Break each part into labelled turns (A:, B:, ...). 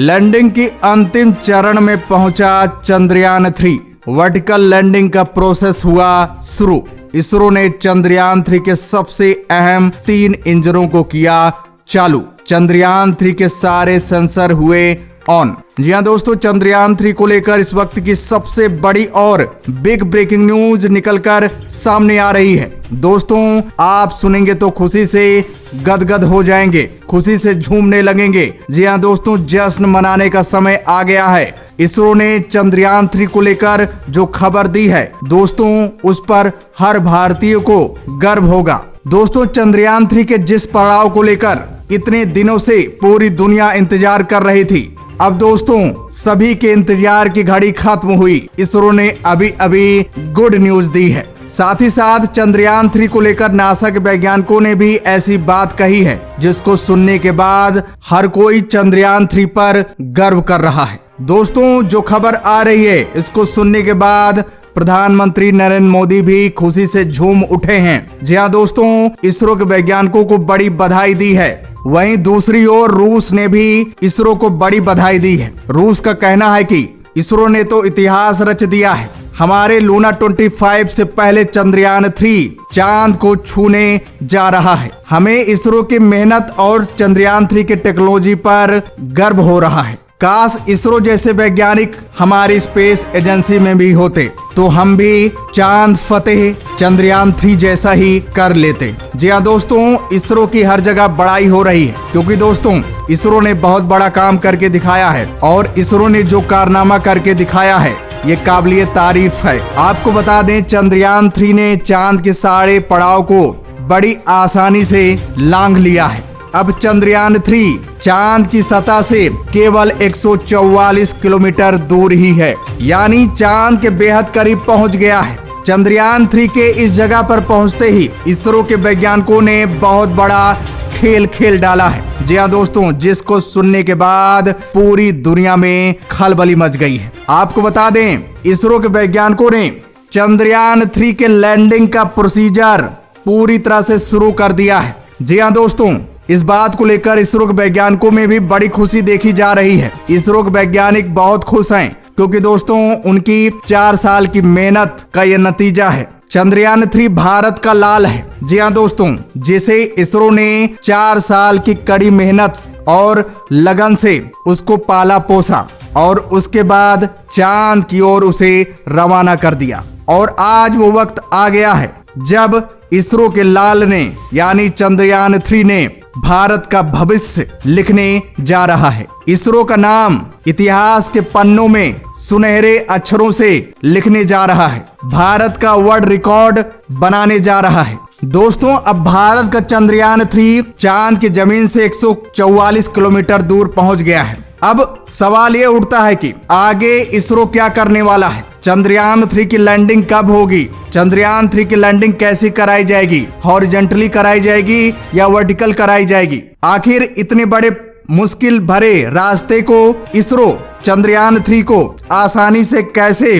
A: Landing की अंतिम चरण में पहुंचा चंद्रयान-3। वर्टिकल लैंडिंग का प्रोसेस हुआ शुरू। इसरो ने चंद्रयान-3 के सबसे अहम 3 इंजनों को किया चालू। चंद्रयान-3 के सारे सेंसर हुए ऑन। जी हाँ दोस्तों, चंद्रयान-3 को लेकर इस वक्त की सबसे बड़ी और बिग ब्रेकिंग न्यूज निकलकर सामने आ रही है। दोस्तों, आप सुनेंगे तो खुशी से गदगद हो जाएंगे, खुशी से झूमने लगेंगे। जी हाँ दोस्तों, जश्न मनाने का समय आ गया है। इसरो ने चंद्रयान-3 को लेकर जो खबर दी है दोस्तों, उस पर हर भारतीय को गर्व होगा। दोस्तों, चंद्रयान-3 के जिस पड़ाव को लेकर इतने दिनों से पूरी दुनिया इंतजार कर रही थी, अब दोस्तों सभी के इंतजार की घड़ी खत्म हुई। इसरो ने अभी गुड न्यूज दी है। साथ ही साथ चंद्रयान-3 को लेकर नासा के वैज्ञानिकों ने भी ऐसी बात कही है जिसको सुनने के बाद हर कोई चंद्रयान-3 पर गर्व कर रहा है। दोस्तों, जो खबर आ रही है इसको सुनने के बाद प्रधानमंत्री नरेंद्र मोदी भी खुशी से झूम उठे हैं। जी हाँ दोस्तों, इसरो के वैज्ञानिकों को बड़ी बधाई दी है। वहीं दूसरी ओर रूस ने भी इसरो को बड़ी बधाई दी है। रूस का कहना है कि इसरो ने तो इतिहास रच दिया है। हमारे लूना 25 से पहले चंद्रयान-3 चांद को छूने जा रहा है। हमें इसरो की मेहनत और चंद्रयान-3 के टेक्नोलॉजी पर गर्व हो रहा है। काश इसरो जैसे वैज्ञानिक हमारी स्पेस एजेंसी में भी होते तो हम भी चांद फतेह चंद्रयान-3 जैसा ही कर लेते। जी हाँ दोस्तों, इसरो की हर जगह बड़ाई हो रही है क्योंकि दोस्तों इसरो ने बहुत बड़ा काम करके दिखाया है और इसरो ने जो कारनामा करके दिखाया है ये काबिलियत तारीफ है। आपको बता दें, चंद्रयान-3 ने चांद के सारे पड़ाव को बड़ी आसानी से लांघ लिया है। अब चंद्रयान-3 चांद की सतह से केवल 144 किलोमीटर दूर ही है, यानी चांद के बेहद करीब पहुंच गया है। चंद्रयान-3 के इस जगह पर पहुंचते ही इसरो के वैज्ञानिकों ने बहुत बड़ा खेल खेल डाला है। जी हाँ दोस्तों, जिसको सुनने के बाद पूरी दुनिया में खलबली मच गई है। आपको बता दें, इसरो के वैज्ञानिकों ने चंद्रयान-3 के लैंडिंग का प्रोसीजर पूरी तरह से शुरू कर दिया है। जी हाँ दोस्तों, इस बात को लेकर इसरो के वैज्ञानिकों में भी बड़ी खुशी देखी जा रही है। इसरो के वैज्ञानिक बहुत खुश हैं क्योंकि दोस्तों उनकी 4 साल की मेहनत का यह नतीजा है। चंद्रयान-3 भारत का लाल है। जी हाँ दोस्तों, जिसे इसरो ने 4 साल की कड़ी मेहनत और लगन से उसको पाला पोसा और उसके बाद चांद की ओर उसे रवाना कर दिया। और आज वो वक्त आ गया है जब इसरो के लाल ने यानी चंद्रयान-3 ने भारत का भविष्य लिखने जा रहा है। इसरो का नाम इतिहास के पन्नों में सुनहरे अक्षरों से लिखने जा रहा है। भारत का वर्ल्ड रिकॉर्ड बनाने जा रहा है। दोस्तों, अब भारत का चंद्रयान-3 चांद की जमीन से 144 किलोमीटर दूर पहुंच गया है। अब सवाल ये उठता है कि आगे इसरो क्या करने वाला है। चंद्रयान-3 की लैंडिंग कब होगी? चंद्रयान-3 की लैंडिंग कैसे कराई जाएगी? हॉरिजॉन्टली कराई जाएगी या वर्टिकल कराई जाएगी? आखिर इतने बड़े मुश्किल भरे रास्ते को इसरो चंद्रयान-3 को आसानी से कैसे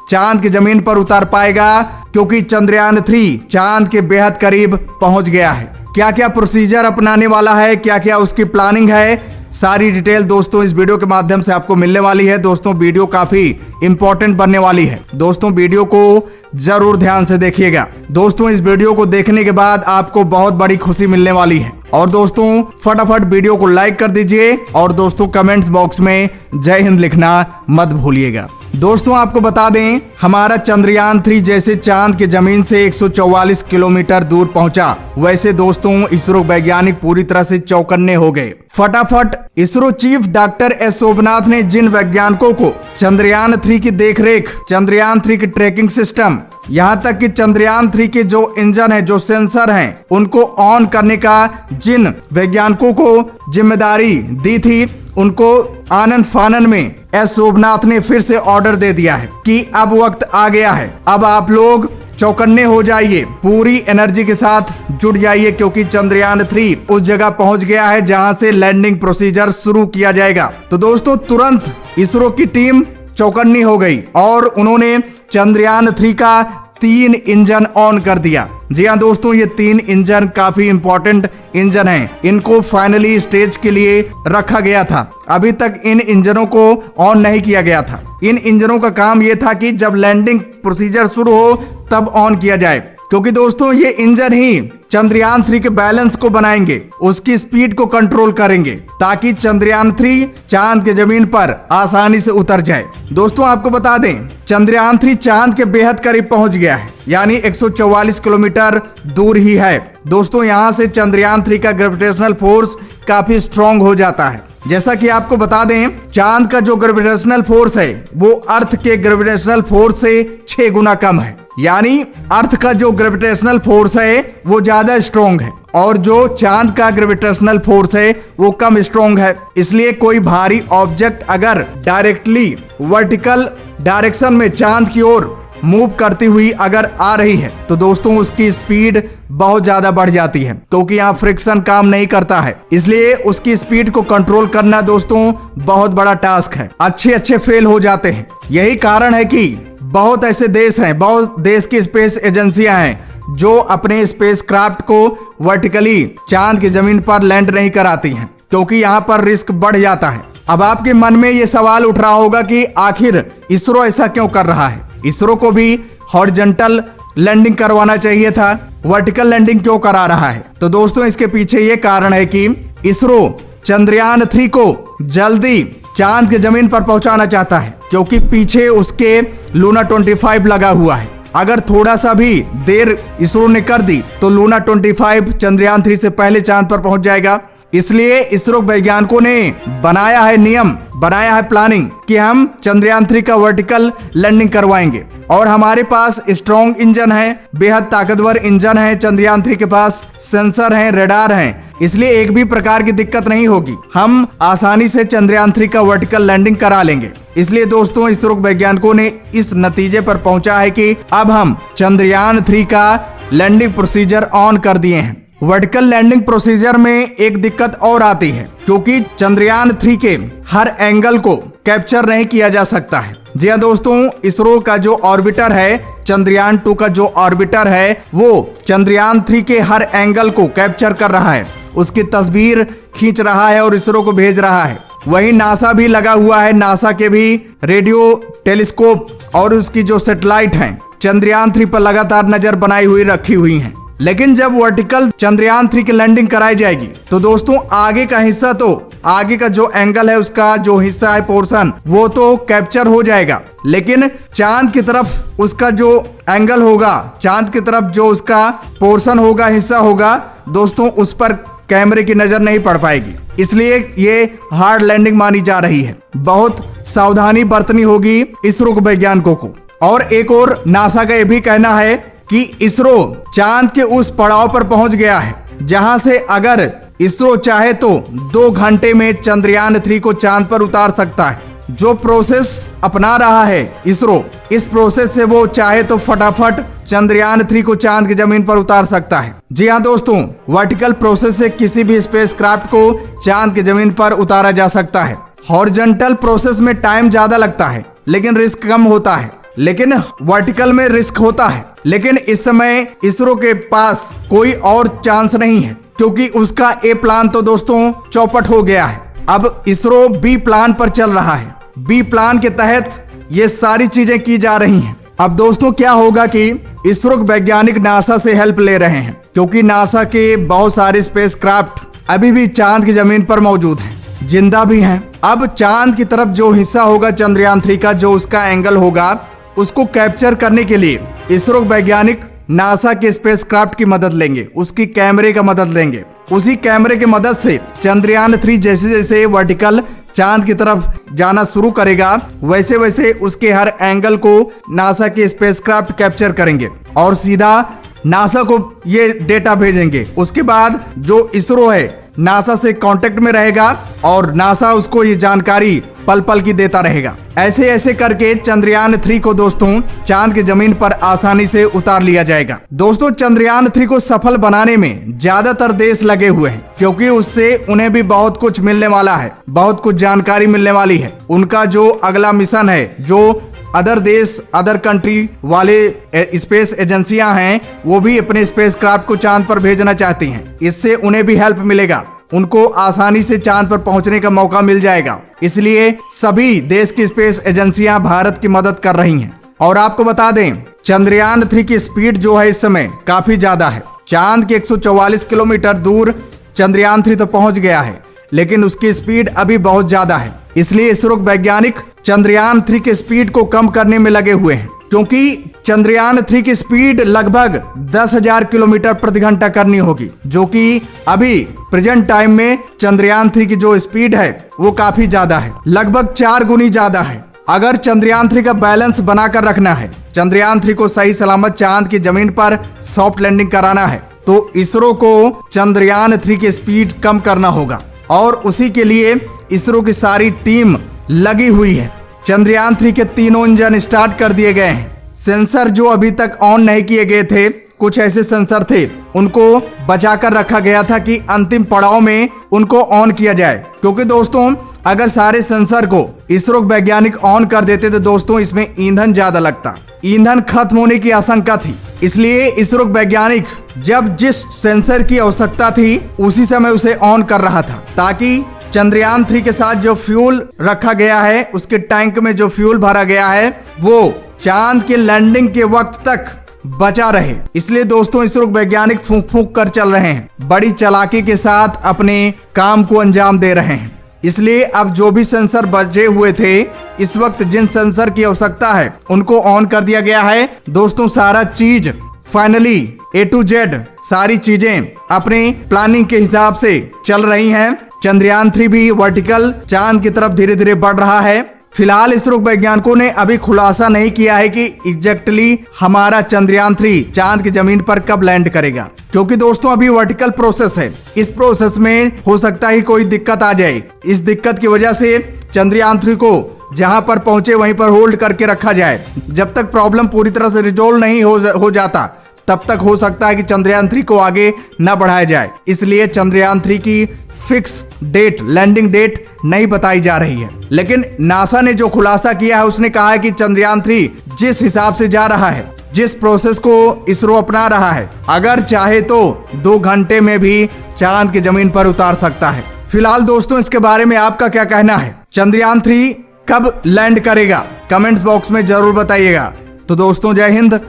A: चांद की जमीन पर उतार पाएगा, क्योंकि चंद्रयान-3 चांद के बेहद करीब पहुंच गया है। क्या क्या प्रोसीजर अपनाने वाला है, क्या क्या उसकी प्लानिंग है, सारी डिटेल दोस्तों इस वीडियो के माध्यम से आपको मिलने वाली है। दोस्तों, वीडियो काफी इंपॉर्टेंट बनने वाली है। दोस्तों, वीडियो को जरूर ध्यान से देखिएगा। दोस्तों, इस वीडियो को देखने के बाद आपको बहुत बड़ी खुशी मिलने वाली है। और दोस्तों, फटाफट वीडियो को लाइक कर दीजिए और दोस्तों कमेंट्स बॉक्स में जय हिंद लिखना मत भूलिएगा। दोस्तों, आपको बता दें, हमारा चंद्रयान-3 जैसे चांद की जमीन से 144 किलोमीटर दूर पहुंचा, वैसे दोस्तों इसरो वैज्ञानिक पूरी तरह से चौकन्ने हो गए। फटाफट ISRO chief doctor S Shobhnath ने जिन वैज्ञानिकों को चंद्रयान-3 की देखरेख, चंद्रयान-3 की ट्रैकिंग सिस्टम, यहाँ तक कि चंद्रयान-3 के जो इंजन है, जो सेंसर हैं, उनको ऑन करने का जिन वैज्ञानिकों को जिम्मेदारी दी थी, उनको आनन फानन में एस शोभनाथ ने फिर से ऑर्डर दे दिया है कि अब वक्त आ गया है, अब आप लोग चौकन्ने हो जाइए, पूरी एनर्जी के साथ जुट जाइए, क्योंकि चंद्रयान-3 उस जगह पहुंच गया है जहां से लैंडिंग प्रोसीजर शुरू किया जाएगा। तो दोस्तों, तुरंत इसरो की टीम चौकन्नी हो गई और उन्होंने चंद्रयान-3 का 3 इंजन ऑन कर दिया। जी हाँ दोस्तों, ये 3 इंजन काफी इंपॉर्टेंट इंजन हैं। इनको फाइनली स्टेज के लिए रखा गया था। अभी तक इन इंजनों को ऑन नहीं किया गया था। इन इंजनों का काम ये था कि जब लैंडिंग प्रोसीजर शुरू हो तब ऑन किया जाए, क्योंकि दोस्तों ये इंजन ही चंद्रयान 3 के बैलेंस को बनाएंगे, उसकी स्पीड को कंट्रोल करेंगे, ताकि चंद्रयान 3 चांद के जमीन पर आसानी से उतर जाए। दोस्तों आपको बता दें, चंद्रयान 3 चांद के बेहद करीब पहुंच गया है, यानी 144 किलोमीटर दूर ही है। दोस्तों यहाँ से चंद्रयान 3 का ग्रेविटेशनल फोर्स काफी स्ट्रॉन्ग हो जाता है। जैसा कि आपको बता दें, चांद का जो ग्रेविटेशनल फोर्स है वो अर्थ के ग्रेविटेशनल फोर्स से 6 गुना कम है, यानी अर्थ का जो ग्रेविटेशनल फोर्स है वो ज्यादा स्ट्रॉन्ग है और जो चांद का ग्रेविटेशनल फोर्स है वो कम स्ट्रॉन्ग है। इसलिए कोई भारी ऑब्जेक्ट अगर डायरेक्टली वर्टिकल डायरेक्शन में चांद की ओर मूव करती हुई अगर आ रही है तो दोस्तों उसकी स्पीड बहुत ज्यादा बढ़ जाती है, क्योंकि यहाँ फ्रिक्शन काम नहीं करता है। इसलिए उसकी स्पीड को कंट्रोल करना दोस्तों बहुत बड़ा टास्क है। अच्छे फेल हो जाते हैं। यही कारण है कि बहुत ऐसे देश हैं, बहुत देश की स्पेस एजेंसियां हैं जो अपने स्पेस क्राफ्ट को वर्टिकली चांद की जमीन पर लैंड नहीं कराती हैं, क्योंकि यहाँ पर रिस्क बढ़ जाता है। अब आपके मन में ये सवाल उठ रहा होगा कि आखिर इसरो ऐसा क्यों कर रहा है? इसरो को भी हॉरिजॉन्टल लैंडिंग करवाना चाहिए था, वर्टिकल लैंडिंग क्यों करा रहा है? तो दोस्तों इसके पीछे ये कारण है कि इसरो चंद्रयान 3 को जल्दी चांद के जमीन पर पहुंचाना चाहता है, क्योंकि पीछे उसके लूना 25 लगा हुआ है। अगर थोड़ा सा भी देर इसरो ने कर दी तो लूना 25 चंद्रयान 3 से पहले चांद पर पहुंच जाएगा। इसलिए इसरो वैज्ञानिकों ने बनाया है नियम, बनाया है प्लानिंग कि हम चंद्रयान 3 का वर्टिकल लैंडिंग करवाएंगे। और हमारे पास स्ट्रॉन्ग इंजन है, बेहद ताकतवर इंजन है। चंद्रयान 3 के पास सेंसर हैं, रडार हैं, इसलिए एक भी प्रकार की दिक्कत नहीं होगी। हम आसानी से चंद्रयान 3 का वर्टिकल लैंडिंग करा लेंगे। इसलिए दोस्तों इसरो वैज्ञानिकों ने इस नतीजे पर पहुंचा है कि अब हम चंद्रयान 3 का लैंडिंग प्रोसीजर ऑन कर दिए हैं। वर्टिकल लैंडिंग प्रोसीजर में एक दिक्कत और आती है, क्योंकि चंद्रयान 3 के हर एंगल को कैप्चर नहीं किया जा सकता है। जी हाँ दोस्तों, इसरो का जो ऑर्बिटर है, चंद्रयान 2 का जो ऑर्बिटर है, वो चंद्रयान 3 के हर एंगल को कैप्चर कर रहा है, उसकी तस्वीर खींच रहा है और इसरो को भेज रहा है। वहीं नासा भी लगा हुआ है। नासा के भी रेडियो टेलीस्कोप और उसकी जो सैटेलाइट हैं चंद्रयान 3 पर लगातार नजर बनाई हुई रखी हुई हैं। लेकिन जब वर्टिकल चंद्रयान 3 की लैंडिंग कराई जाएगी तो दोस्तों आगे का हिस्सा, तो आगे का जो एंगल है, उसका जो हिस्सा है, पोर्शन, वो तो कैप्चर हो जाएगा, लेकिन चांद की तरफ उसका जो एंगल होगा, चांद की तरफ जो उसका पोर्शन होगा, हिस्सा होगा, दोस्तों उस पर कैमरे की नजर नहीं पड़ पाएगी। इसलिए ये हार्ड लैंडिंग मानी जा रही है। बहुत सावधानी बरतनी होगी इसरो के वैज्ञानिकों को। और एक और नासा का ये भी कहना है कि इसरो चांद के उस पड़ाव पर पहुंच गया है जहां से अगर इसरो चाहे तो 2 घंटे में चंद्रयान 3 को चांद पर उतार सकता है। जो प्रोसेस अपना रहा है इसरो, इस प्रोसेस से वो चाहे तो फटाफट चंद्रयान 3 को चांद की जमीन पर उतार सकता है। जी हाँ दोस्तों, वर्टिकल प्रोसेस से किसी भी स्पेसक्राफ्ट को चांद की जमीन पर उतारा जा सकता है। हॉरिजॉन्टल प्रोसेस में टाइम ज्यादा लगता है लेकिन रिस्क कम होता है, लेकिन वर्टिकल में रिस्क होता है। लेकिन इस समय इसरो के पास कोई और चांस नहीं है, क्योंकि उसका ए प्लान तो दोस्तों चौपट हो गया है। अब इसरो बी प्लान पर चल रहा है। बी प्लान के तहत ये सारी चीजें की जा रही हैं। अब दोस्तों क्या होगा कि इसरो के वैज्ञानिक नासा से हेल्प ले रहे हैं, क्योंकि नासा के बहुत सारे स्पेसक्राफ्ट अभी भी चांद की जमीन पर मौजूद हैं, जिंदा भी हैं। अब चांद की तरफ जो हिस्सा होगा चंद्रयान 3 का, जो उसका एंगल होगा, उसको कैप्चर करने के लिए इसरो वैज्ञानिक नासा के स्पेसक्राफ्ट की मदद लेंगे, उसकी कैमरे का मदद लेंगे। उसी कैमरे की मदद से चंद्रयान 3 जैसे जैसे वर्टिकल चांद की तरफ जाना शुरू करेगा, वैसे वैसे उसके हर एंगल को नासा के स्पेसक्राफ्ट कैप्चर करेंगे और सीधा नासा को ये डेटा भेजेंगे। उसके बाद जो इसरो है नासा से कांटेक्ट में रहेगा और नासा उसको ये जानकारी पल पल की देता रहेगा। ऐसे ऐसे करके चंद्रयान 3 को दोस्तों चांद की जमीन पर आसानी से उतार लिया जाएगा। दोस्तों चंद्रयान 3 को सफल बनाने में ज्यादातर देश लगे हुए हैं, क्योंकि उससे उन्हें भी बहुत कुछ मिलने वाला है, बहुत कुछ जानकारी मिलने वाली है। उनका जो अगला मिशन है, जो अदर देश, अदर कंट्री वाले स्पेस एजेंसियां हैं, वो भी अपने स्पेसक्राफ्ट को चांद पर भेजना चाहती हैं। इससे उन्हें भी हेल्प मिलेगा, उनको आसानी से चांद पर पहुंचने का मौका मिल जाएगा। इसलिए सभी देश की स्पेस एजेंसियां भारत की मदद कर रही हैं। और आपको बता दें, चंद्रयान 3 की स्पीड जो है इस समय काफी ज्यादा है। चांद के 144 किलोमीटर दूर चंद्रयान 3 तो पहुंच गया है, लेकिन उसकी स्पीड अभी बहुत ज्यादा है। इसलिए इसरो वैज्ञानिक चंद्रयान 3 की स्पीड को कम करने में लगे हुए हैं, क्योंकि चंद्रयान 3 की स्पीड लगभग 10,000 किलोमीटर प्रति घंटा करनी होगी, जो कि अभी प्रेजेंट टाइम में चंद्रयान 3 की जो स्पीड है वो काफी ज्यादा है, लगभग 4 गुनी ज्यादा है। अगर चंद्रयान 3 का बैलेंस बनाकर रखना है, चंद्रयान 3 को सही सलामत चांद की जमीन पर सॉफ्ट लैंडिंग कराना है, तो इसरो को चंद्रयान 3 की स्पीड कम करना होगा। और उसी के लिए इसरो की सारी टीम लगी हुई है। चंद्रयान 3 के तीनों इंजन स्टार्ट कर दिए गए हैं। सेंसर जो अभी तक ऑन नहीं किए गए थे, कुछ ऐसे सेंसर थे, उनको बचाकर रखा गया था कि अंतिम पड़ाव में उनको ऑन किया जाए। क्योंकि दोस्तों, अगर सारे सेंसर को इसरो वैज्ञानिक ऑन कर देते तो दोस्तों इसमें ईंधन ज्यादा लगता, ईंधन खत्म होने की आशंका थी। इसलिए इसरो वैज्ञानिक जब जिस सेंसर की आवश्यकता थी उसी समय उसे ऑन कर रहा था, ताकि चंद्रयान 3 के साथ जो फ्यूल रखा गया है, उसके टैंक में जो फ्यूल भरा गया है, वो चांद के लैंडिंग के वक्त तक बचा रहे। इसलिए दोस्तों इसरो वैज्ञानिक फूंक फूंक कर चल रहे हैं, बड़ी चालाकी के साथ अपने काम को अंजाम दे रहे हैं। इसलिए अब जो भी सेंसर बचे हुए थे, इस वक्त जिन सेंसर की आवश्यकता है उनको ऑन कर दिया गया है। दोस्तों सारा चीज फाइनली A to Z सारी चीजें अपने प्लानिंग के हिसाब से चल रही हैं। चंद्रयान 3 भी वर्टिकल चांद की तरफ धीरे धीरे बढ़ रहा है। फिलहाल इसरो वैज्ञानिकों ने अभी खुलासा नहीं किया है कि एग्जैक्टली हमारा चंद्रयान 3 चांद की जमीन पर कब लैंड करेगा, क्योंकि दोस्तों अभी वर्टिकल प्रोसेस है। इस प्रोसेस में हो सकता है कोई दिक्कत आ जाए। इस दिक्कत की वजह से चंद्रयान 3 को जहां पर पहुंचे वहीं पर होल्ड करके रखा जाए। जब तक प्रॉब्लम पूरी तरह से रिजोल्व नहीं हो जाता, तब तक हो सकता है कि चंद्रयान 3 को आगे न बढ़ाया जाए। इसलिए चंद्रयान 3 की फिक्स डेट, लैंडिंग डेट नहीं बताई जा रही है। लेकिन नासा ने जो खुलासा किया है, उसने कहा है कि चंद्रयान 3 जिस हिसाब से जा रहा है, जिस प्रोसेस को इसरो अपना रहा है, अगर चाहे तो 2 घंटे में भी चांद की जमीन पर उतार सकता है। फिलहाल दोस्तों इसके बारे में आपका क्या कहना है? चंद्रयान 3 कब लैंड करेगा? कमेंट्स बॉक्स में जरूर बताइएगा। तो दोस्तों जय हिंद।